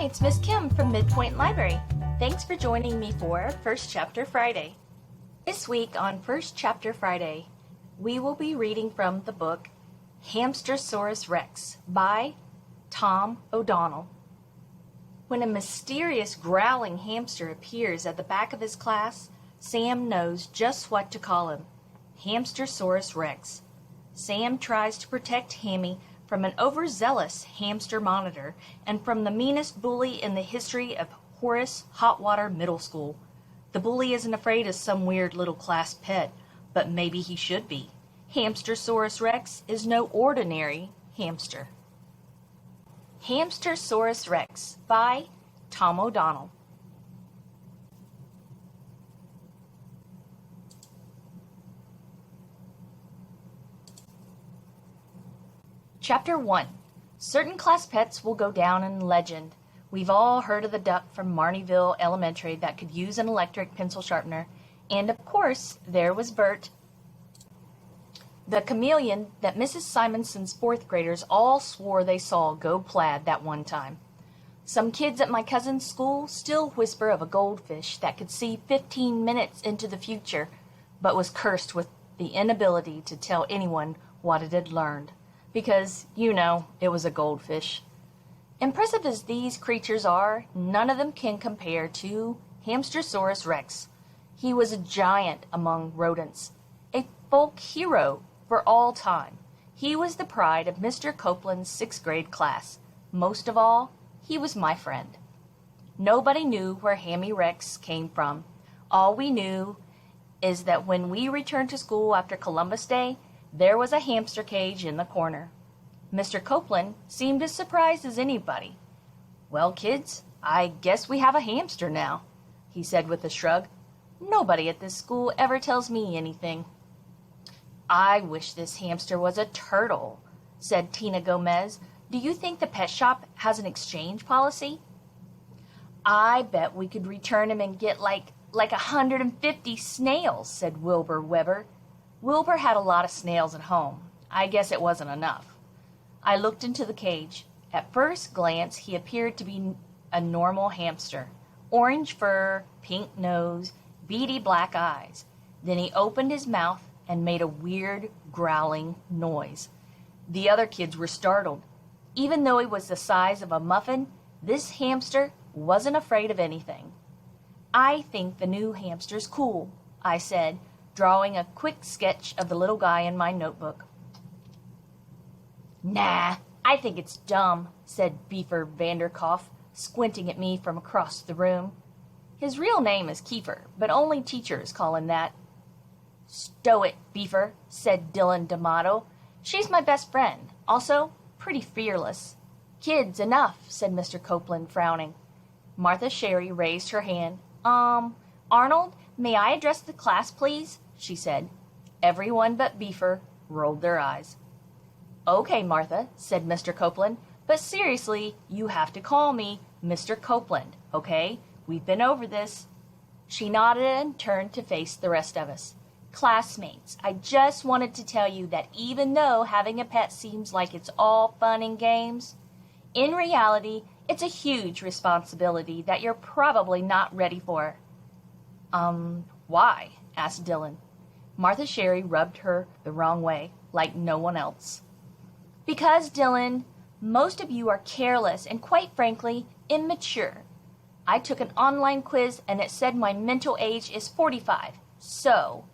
it's Miss Kim from Midpoint Library. Thanks for joining me for First Chapter Friday. This week on First Chapter Friday, we will be reading from the book Hamstersaurus Rex by Tom O'Donnell. When a mysterious growling hamster appears at the back of his class, Sam knows just what to call him, Hamstersaurus Rex. Sam tries to protect Hammy from an overzealous hamster monitor and from the meanest bully in the history of Horace Hotwater Middle School. The bully isn't afraid of some weird little class pet, but maybe he should be. Hamstersaurus Rex is no ordinary hamster. Hamstersaurus Rex by Tom O'Donnell. Chapter 1. Certain class pets will go down in legend. We've all heard of the duck from Marnieville Elementary that could use an electric pencil sharpener. And of course, there was Bert, the chameleon that Mrs. Simonson's fourth graders all swore they saw go plaid that one time. Some kids at my cousin's school still whisper of a goldfish that could see 15 minutes into the future, but was cursed with the inability to tell anyone what it had learned. Because, it was a goldfish. Impressive as these creatures are, none of them can compare to Hamstersaurus Rex. He was a giant among rodents, a folk hero for all time. He was the pride of Mr. Copeland's sixth grade class. Most of all, he was my friend. Nobody knew where Hammy Rex came from. All we knew is that when we returned to school after Columbus Day, there was a hamster cage in the corner. Mr. Copeland seemed as surprised as anybody. "Well, kids, I guess we have a hamster now," he said with a shrug. "Nobody at this school ever tells me anything." "I wish this hamster was a turtle," said Tina Gomez. "Do you think the pet shop has an exchange policy?" "I bet we could return him and get like 150 snails," said Wilbur Weber. Wilbur had a lot of snails at home. I guess it wasn't enough. I looked into the cage. At first glance, he appeared to be a normal hamster. Orange fur, pink nose, beady black eyes. Then he opened his mouth and made a weird, growling noise. The other kids were startled. Even though he was the size of a muffin, this hamster wasn't afraid of anything. "I think the new hamster's cool," I said, drawing a quick sketch of the little guy in my notebook. "Nah, I think it's dumb," said Beefer Vanderkopf, squinting at me from across the room. His real name is Kiefer, but only teachers call him that. "Stow it, Beefer," said Dylan D'Amato. "She's my best friend. Also, pretty fearless." "Kids, enough," said Mr. Copeland, frowning. Martha Sherry raised her hand. Arnold, may I address the class, please?" she said. Everyone but Beefer rolled their eyes. "Okay, Martha," said Mr. Copeland, "but seriously, you have to call me Mr. Copeland, okay? We've been over this." She nodded and turned to face the rest of us. "Classmates, I just wanted to tell you that even though having a pet seems like it's all fun and games, in reality, it's a huge responsibility that you're probably not ready for." Why?" asked Dylan. Martha Sherry rubbed her the wrong way, like no one else. "Because, Dylan, most of you are careless and, quite frankly, immature. I took an online quiz and it said my mental age is 45, so..."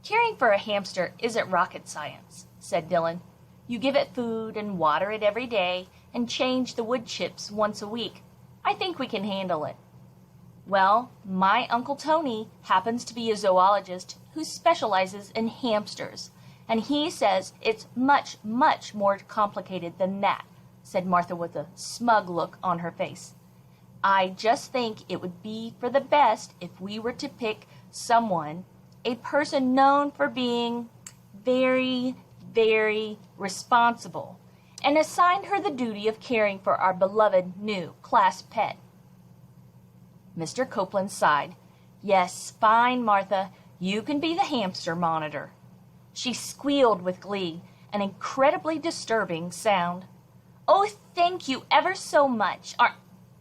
"Caring for a hamster isn't rocket science," said Dylan. "You give it food and water it every day and change the wood chips once a week. I think we can handle it." "Well, my Uncle Tony happens to be a zoologist who specializes in hamsters, and he says it's much, much more complicated than that," said Martha with a smug look on her face. "I just think it would be for the best if we were to pick someone, a person known for being very, very responsible, and assign her the duty of caring for our beloved new class pet." Mr. Copeland sighed. "Yes, fine, Martha. You can be the hamster monitor." She squealed with glee, an incredibly disturbing sound. "Oh, thank you ever so much.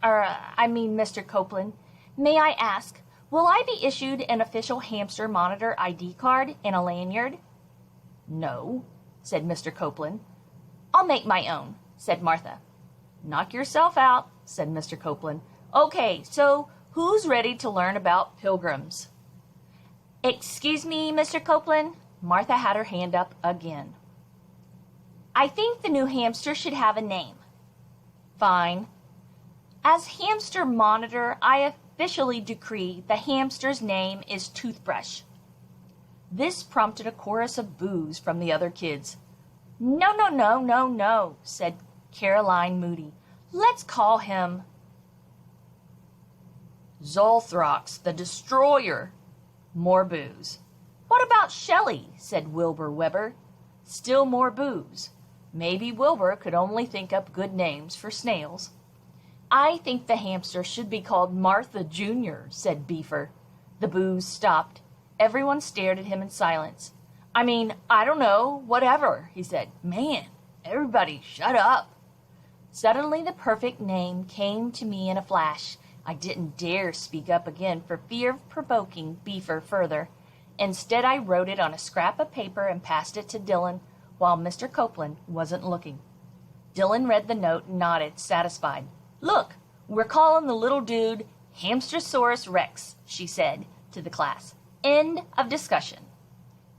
Mr. Copeland, may I ask, will I be issued an official hamster monitor ID card and a lanyard? No, said Mr. Copeland. I'll make my own, said Martha. Knock yourself out, said Mr. Copeland. Okay, so who's ready to learn about pilgrims? Excuse me, Mr. Copeland? Martha had her hand up again. I think the new hamster should have a name. Fine. As hamster monitor, I officially decree the hamster's name is Toothbrush. This prompted a chorus of boos from the other kids. No, said Caroline Moody. Let's call him Zolthrox the Destroyer. More boos. What about Shelley? Said Wilbur Weber. Still more boos. Maybe Wilbur could only think up good names for snails. I think the hamster should be called Martha Jr., said Beaver. The boos stopped. Everyone stared at him in silence. I don't know, whatever, he said. Man, everybody shut up. Suddenly the perfect name came to me in a flash. I didn't dare speak up again for fear of provoking Beaver further. Instead, I wrote it on a scrap of paper and passed it to Dylan while Mr. Copeland wasn't looking. Dylan read the note and nodded, satisfied. Look, we're calling the little dude Hamstersaurus Rex, she said to the class. End of discussion.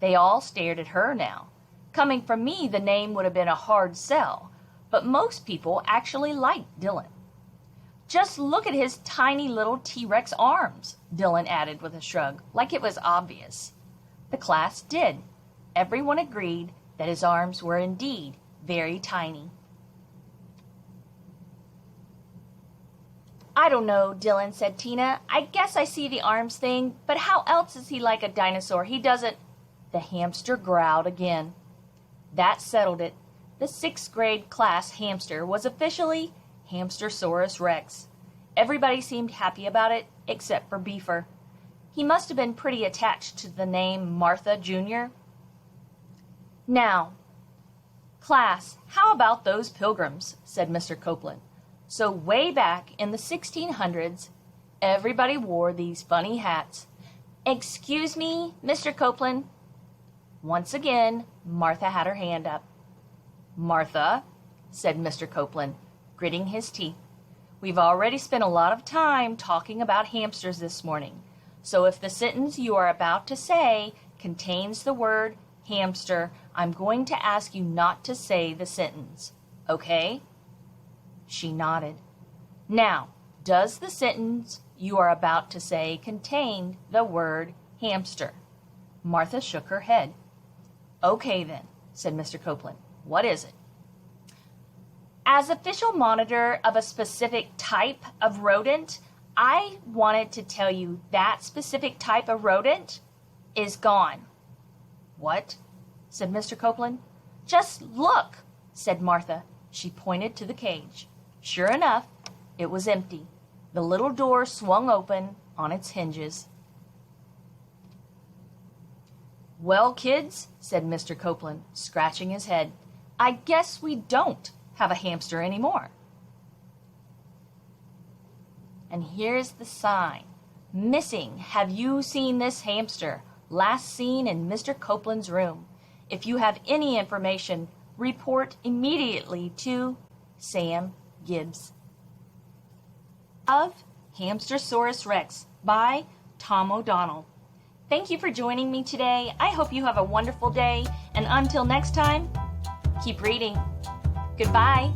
They all stared at her now. Coming from me, the name would have been a hard sell, but most people actually liked Dylan. Just look at his tiny little T-Rex arms, Dylan added with a shrug, like it was obvious. The class did. Everyone agreed that his arms were indeed very tiny. I don't know, Dylan, said Tina. I guess I see the arms thing, but how else is he like a dinosaur? He doesn't... The hamster growled again. That settled it. The 6th grade class hamster was officially Hamstersaurus Rex. Everybody seemed happy about it, except for Beaver. He must have been pretty attached to the name Martha Jr. Now, class, how about those pilgrims, said Mr. Copeland. So way back in the 1600s, everybody wore these funny hats. Excuse me, Mr. Copeland? Once again, Martha had her hand up. Martha, said Mr. Copeland, gritting his teeth, we've already spent a lot of time talking about hamsters this morning, so if the sentence you are about to say contains the word hamster, I'm going to ask you not to say the sentence, okay? She nodded. Now, does the sentence you are about to say contain the word hamster? Martha shook her head. Okay then, said Mr. Copeland. What is it? As official monitor of a specific type of rodent, I wanted to tell you that specific type of rodent is gone. What? Said Mr. Copeland. Just look, said Martha. She pointed to the cage. Sure enough, it was empty. The little door swung open on its hinges. Well, kids, said Mr. Copeland, scratching his head, I guess we don't have a hamster anymore. And here's the sign. Missing. Have you seen this hamster? Last seen in Mr. Copeland's room. If you have any information, report immediately to Sam Gibbs. Of Hamstersaurus Rex by Tom O'Donnell. Thank you for joining me today. I hope you have a wonderful day, and until next time, keep reading. Goodbye.